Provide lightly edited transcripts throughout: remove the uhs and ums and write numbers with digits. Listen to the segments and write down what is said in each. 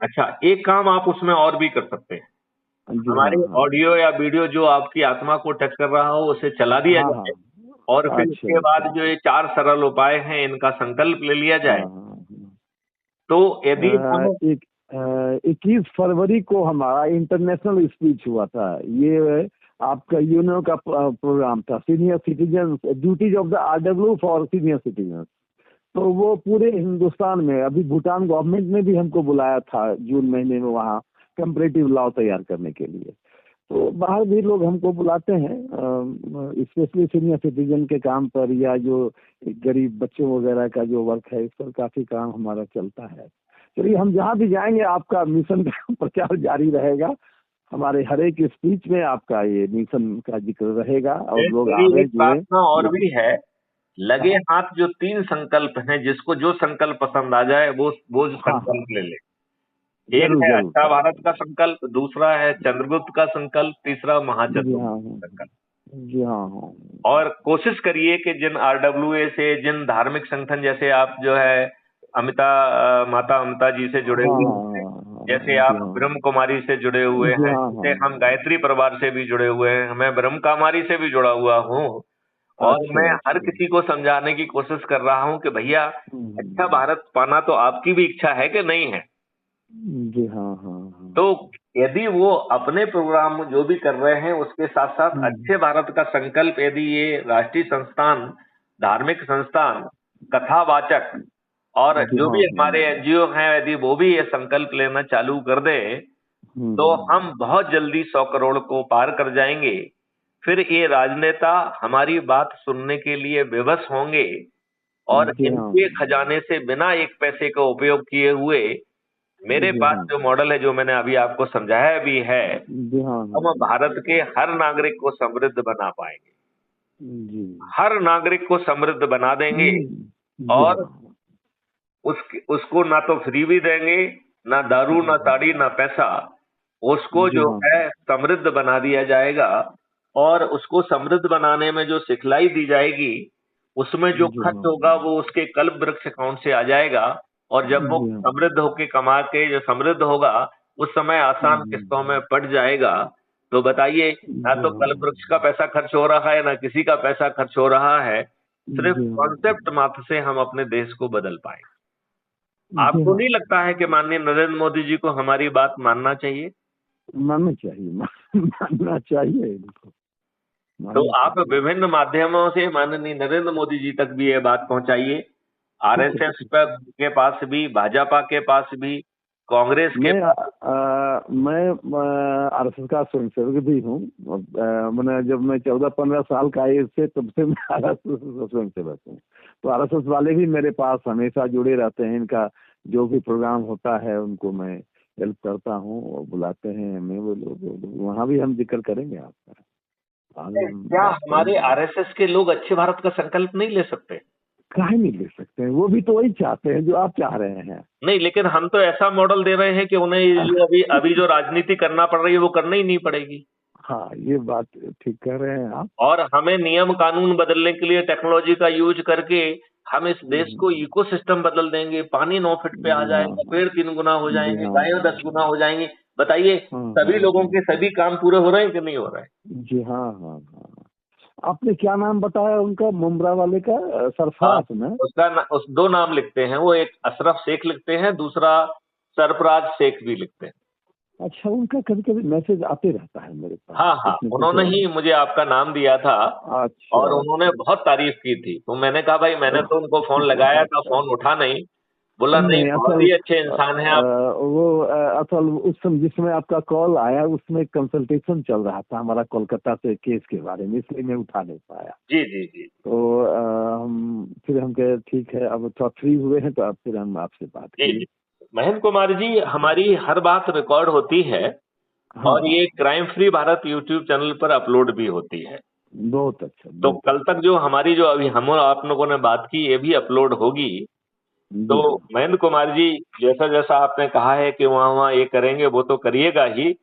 अच्छा, एक काम आप उसमें और भी कर सकते हैं। जी हाँ हमारे हाँ ऑडियो या वीडियो जो आपकी आत्मा को टच कर रहा हो उसे चला दिया हाँ जाए, हाँ। और फिर अच्छा उसके अच्छा बाद जो अच्छा। ये 4 सरल उपाय हैं इनका संकल्प ले लिया हाँ जाए। हाँ तो यदि हाँ। हम 21 फरवरी को हमारा इंटरनेशनल स्पीच हुआ था। ये आपका यूनो का प्रोग्राम था, senior citizen duties of the RW for senior citizen. तो वो पूरे हिंदुस्तान में, अभी भूटान गवर्नमेंट ने भी हमको बुलाया था जून महीने में वहाँ कंपैरेटिव लॉ तैयार करने के लिए। तो बाहर भी लोग हमको बुलाते हैं, स्पेशली सीनियर सिटीजन के काम पर, या जो गरीब बच्चों वगैरह का जो वर्क है, इस पर काफी काम हमारा चलता है। चलिए, हम जहाँ भी जाएंगे आपका मिशन का प्रचार जारी रहेगा। हमारे हर एक स्पीच में आपका ये मिशन का जिक्र रहेगा और लोग मेरी आवे एक जुड़े। प्रार्थना और भी है, लगे हाँ हाथ जो 3 संकल्प हैं, जिसको जो संकल्प पसंद आ जाए वो हाँ हाँ। संकल्प ले ले। एक जरूर है जरूर अच्छा भारत करेंगे। का संकल्प, दूसरा है चंद्रगुप्त का संकल्प, तीसरा जी महाचंद्रगुप्त हाँ का संकल्प। हाँ। जी हाँ हाँ और कोशिश करिए कि जिन RWA से, जिन धार्मिक संगठन, जैसे आप जो है माता अमिता जी से जुड़े हाँ हुए हैं, हाँ जैसे हाँ। जी आप हाँ ब्रह्म कुमारी से जुड़े हुए जी हैं, हाँ जैसे हम हाँ। गायत्री परिवार से भी जुड़े हुए हैं, मैं ब्रह्म कुमारी से भी जुड़ा हुआ हूँ। और अच्छा मैं हर अच्छा। किसी को समझाने की कोशिश कर रहा हूँ कि भैया, अच्छा हम्म। भारत पाना तो आपकी भी इच्छा है कि नहीं है। जी हाँ हाँ हाँ। तो यदि वो अपने प्रोग्राम जो भी कर रहे हैं उसके साथ साथ हम्म। अच्छे भारत का संकल्प, यदि ये राष्ट्रीय संस्थान, धार्मिक संस्थान, कथावाचक और जी जो हाँ भी हाँ। हमारे NGO हैं, यदि वो भी ये संकल्प लेना चालू कर दे, तो हम्म। हम बहुत जल्दी 100 करोड़ को पार कर जाएंगे। फिर ये राजनेता हमारी बात सुनने के लिए विवश होंगे, और जी हाँ इनके खजाने से बिना एक पैसे का उपयोग किए हुए, मेरे जी पास हाँ। जो मॉडल है, जो मैंने अभी आपको समझाया भी है, जी हाँ हम हाँ। भारत के हर नागरिक को समृद्ध बना पाएंगे। जी। हर नागरिक को समृद्ध बना देंगे, जी और हाँ। उसको ना तो फ्री भी देंगे, ना दारू, ना साड़ी, ना पैसा। उसको जी जो हाँ। है समृद्ध बना दिया जाएगा, और उसको समृद्ध बनाने में जो सिखलाई दी जाएगी, उसमें जो जी खर्च हाँ। होगा वो उसके कल्प वृक्ष अकाउंट से आ जाएगा। और जब वो जी हाँ। समृद्ध होके कमा के जो समृद्ध होगा, उस समय आसान किस्तों में पड़ जाएगा। तो बताइए, ना जी तो हाँ। कल्प वृक्ष का पैसा खर्च हो रहा है, ना किसी का पैसा खर्च हो रहा है। सिर्फ जी हाँ। कॉन्सेप्ट मात्र से हम अपने देश को बदल पाएंगे। जी आपको हाँ। नहीं लगता है कि माननीय नरेंद्र मोदी जी को हमारी बात मानना चाहिए? मानना चाहिए, मानना चाहिए इनको, तो मानना आप चाहिए। विभिन्न माध्यमों से माननीय नरेंद्र मोदी जी तक भी ये बात पहुंचाइए। ठीक है RSS ठीक है। पर के पास भी, भाजपा के पास भी, कांग्रेस के पास। मैं RSS का स्वयंसेवक भी हूँ। मैंने जब मैं 14-15 साल का एज से, तब से मैं RSS स्वयंसेवक हूँ। तो RSS वाले भी मेरे पास हमेशा जुड़े रहते हैं। इनका जो भी प्रोग्राम होता है उनको मैं हेल्प करता हूँ, और बुलाते हैं हमें वो लोग। वहाँ भी हम जिक्र करेंगे आपका, आगे हम क्या बात हमारे करेंगे। RSS के लोग अच्छे भारत का संकल्प नहीं ले सकते? काहे नहीं ले सकते हैं? वो भी तो वही चाहते हैं जो आप चाह रहे हैं। नहीं, लेकिन हम तो ऐसा मॉडल दे रहे हैं कि उन्हें ये जो अभी अभी जो राजनीति करना पड़ रही है वो करनी ही नहीं पड़ेगी। हाँ, ये बात ठीक कह रहे हैं आप। और हमें नियम कानून बदलने के लिए टेक्नोलॉजी का यूज करके हम इस देश को हम्म। इकोसिस्टम बदल देंगे। पानी 9 फीट पे आ जी हाँ जाएगा, हाँ। पेड़ 3 गुना हो जी जाएंगे, हाँ गायें हाँ 10 गुना हो जाएंगी। बताइए, हाँ हाँ सभी लोगों हाँ। के सभी काम पूरे हो रहे हैं कि नहीं हो रहे हैं? जी हाँ हाँ हाँ। आपने क्या नाम बताया उनका, मुमरा वाले का? हाँ, सरफराज ना? उस 2 नाम लिखते हैं वो, एक अशरफ शेख लिखते हैं, दूसरा सरफराज शेख भी लिखते हैं। अच्छा, उनका कभी कभी मैसेज आते रहता है मेरे पास, हाँ हाँ, कुछ न कुछ। उन्होंने ही मुझे आपका नाम दिया था, और अच्छा उन्होंने अच्छा बहुत तारीफ की थी। तो मैंने कहा भाई, मैंने तो उनको फोन लगाया था, अच्छा। फोन उठा नहीं। बोला नहीं, नहीं, बहुत असल ही अच्छे इंसान हैं आप। असल उस समय जिस समय आपका कॉल आया, उसमें कंसल्टेशन चल रहा था हमारा कोलकाता से केस के बारे में, इसलिए मैं उठा नहीं पाया। जी जी जी। तो फिर हम कहे ठीक है, अब थोड़ा फ्री हुए हैं तो अब फिर हम आपसे बात जी किए। जी। महेंद्र कुमार जी, हमारी हर बात रिकॉर्ड होती है, हाँ और हाँ। ये crime free Bharat YouTube channel पर अपलोड भी होती है। बहुत अच्छा, तो बहुत कल अच्छा। तक जो हमारी, जो अभी हम और आप लोगों ने बात की, ये भी अपलोड होगी। तो जी हाँ। महेंद्र कुमार जी, जैसा जैसा आपने कहा है कि वहाँ वहाँ ये करेंगे, वो तो करिएगा ही। जी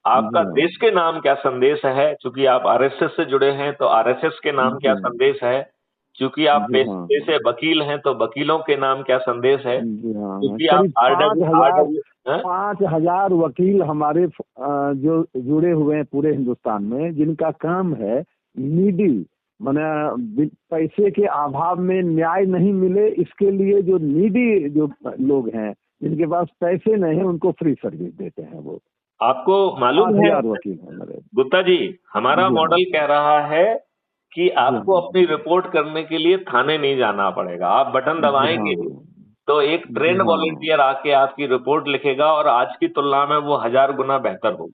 आपका हाँ। देश के नाम क्या संदेश है? चूंकि आप RSS से जुड़े हैं, तो RSS के नाम क्या जी हाँ। संदेश है? चूंकि आप जी हाँ पेशे हाँ। से वकील हैं, तो वकीलों के नाम क्या संदेश है? जी हाँ हाँ। क्योंकि आप करीब आर 5,000, डब्ल्यू हाँ? 5,000 वकील हमारे जो जुड़े हुए हैं पूरे हिंदुस्तान में, जिनका काम है नीडी, माने पैसे के अभाव में न्याय नहीं मिले इसके लिए जो नीडी जो लोग हैं, जिनके पास पैसे नहीं है, उनको फ्री सर्विस देते हैं वो। आपको मालूम है 5,000 वकील हैं हमारे। गुप्ता जी, हमारा जी हाँ। मॉडल कह रहा है कि जी आपको हाँ। अपनी रिपोर्ट करने के लिए थाने नहीं जाना पड़ेगा। आप बटन जी हाँ। दबाएंगे तो एक जी ट्रेंड हाँ। वॉलंटियर आके आपकी रिपोर्ट लिखेगा और आज की तुलना में वो 1000 गुना बेहतर होगी।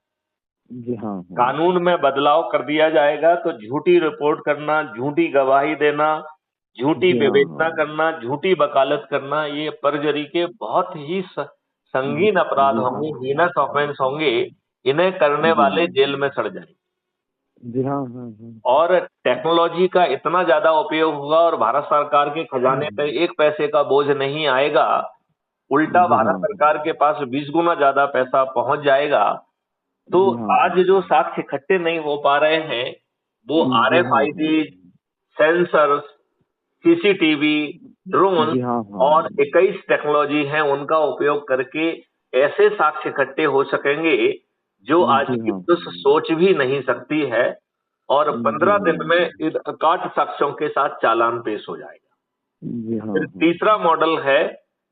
जी हाँ। हाँ। कानून में बदलाव कर दिया जाएगा तो झूठी रिपोर्ट करना, झूठी गवाही देना, झूठी जी हाँ। विवेचना हाँ। करना, झूठी वकालत करना, ये परजरी के बहुत ही संगीन अपराध जी हाँ। होंगे, हीनस ऑफेंस होंगे। इन्हें करने जी वाले हाँ। जेल में सड़ जाएंगे। जी हाँ। हाँ। हाँ। और टेक्नोलॉजी का इतना ज्यादा उपयोग होगा और भारत सरकार के खजाने पे 1 पैसे का बोझ नहीं आएगा, उल्टा जी भारत हाँ। सरकार के पास 20 गुना ज्यादा पैसा पहुंच जाएगा। तो जी हाँ। आज जो साक्ष्य इकट्ठे नहीं हो पा रहे हैं, वो जी हाँ। RFID, सेंसर्स, सीसीटीवी, ड्रोन जी हाँ। और हाँ। 21 टेक्नोलॉजी है, उनका उपयोग करके ऐसे साक्ष्य इकट्ठे हो सकेंगे जो आज जी की हाँ। पुलिस सोच भी नहीं सकती है। और जी 15 दिन में हाँ। इन 61 साक्ष्यों के साथ चालान पेश हो जाएगा। जी हाँ। फिर तीसरा मॉडल है,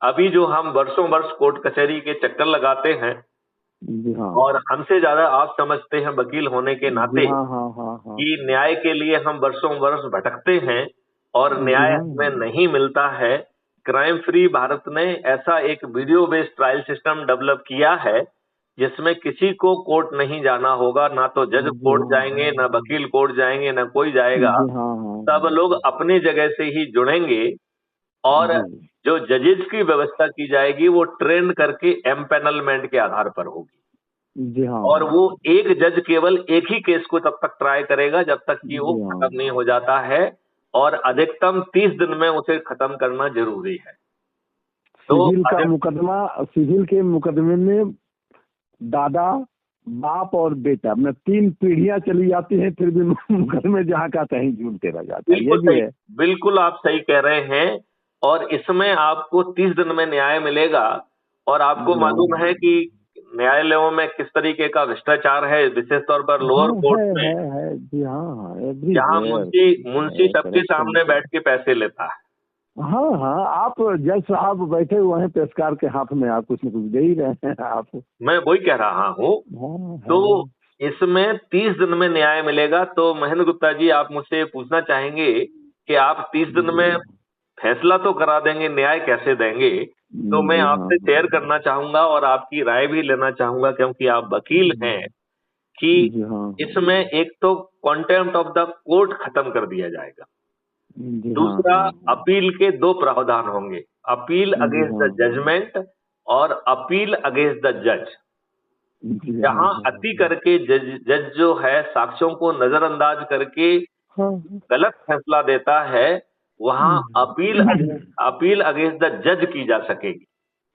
अभी जो हम वर्षों वर्ष कोर्ट कचहरी के चक्कर लगाते हैं जी हाँ। और हमसे ज्यादा आप समझते हैं वकील होने के जी नाते हाँ। हाँ। हाँ। हाँ। कि न्याय के लिए हम वर्षों वर्ष भटकते हैं और जी न्याय हाँ। हमें नहीं मिलता है। क्राइम फ्री भारत ने ऐसा एक video based trial system develop किया है जिसमें किसी को कोर्ट नहीं जाना होगा, ना तो जज जी कोर्ट हाँ। जाएंगे, ना वकील कोर्ट जाएंगे, ना कोई जाएगा। जी हाँ। हाँ। सब लोग अपनी जगह से ही जुड़ेंगे और जी। जो जजेस की व्यवस्था की जाएगी वो ट्रेन करके एम्पैनलमेंट के आधार पर होगी। जी हाँ। और वो एक जज केवल एक ही केस को तब तक ट्राई करेगा जब तक कि वो जी हाँ। खत्म नहीं हो जाता है, और अधिकतम 30 दिन में उसे खत्म करना जरूरी है। तो सिविल के मुकदमे में दादा, बाप और बेटा में 3 पीढ़ियां चली जाती हैं, फिर भी मुकदमे जहाँ का तहीं झूलते रह जाता है, ये बिल्कुल भी सही, है। बिल्कुल आप सही कह रहे हैं। और इसमें आपको 30 दिन में न्याय मिलेगा। और आपको जी मालूम हाँ। है कि न्यायालयों में किस तरीके का भ्रष्टाचार है, विशेष तौर पर लोअर हाँ, कोर्ट में, है। जी हाँ, जहां एवरीवेयर मुंशी मुंशी सबके करप्शन। सामने बैठ के पैसे लेता है। हाँ हाँ, आप जज साहब बैठे हुए हैं पेशकार के हाथ में, आप कुछ न कुछ दे ही रहे हैं आप। मैं वही कह रहा हूँ। हाँ तो है। इसमें 30 दिन में न्याय मिलेगा। तो महेंद्र गुप्ता जी, आप मुझसे पूछना चाहेंगे कि आप 30 दिन में जी। फैसला तो करा देंगे, न्याय कैसे देंगे? तो मैं जी हाँ। आपसे शेयर करना चाहूंगा और आपकी राय भी लेना चाहूंगा, क्योंकि आप वकील हैं, कि जी हाँ। इसमें एक तो कॉन्टेम्प्ट ऑफ द कोर्ट खत्म कर दिया जाएगा। जी हाँ। दूसरा, हाँ। अपील के 2 प्रावधान होंगे, अपील जी अगेंस्ट हाँ। द जजमेंट और अपील अगेंस्ट द जज। जी हाँ। जहां अति करके जज जो है साक्ष्यों को नजरअंदाज करके हाँ। गलत फैसला देता है, वहां हाँ। अपील अगेंस्ट द जज की जा सकेगी।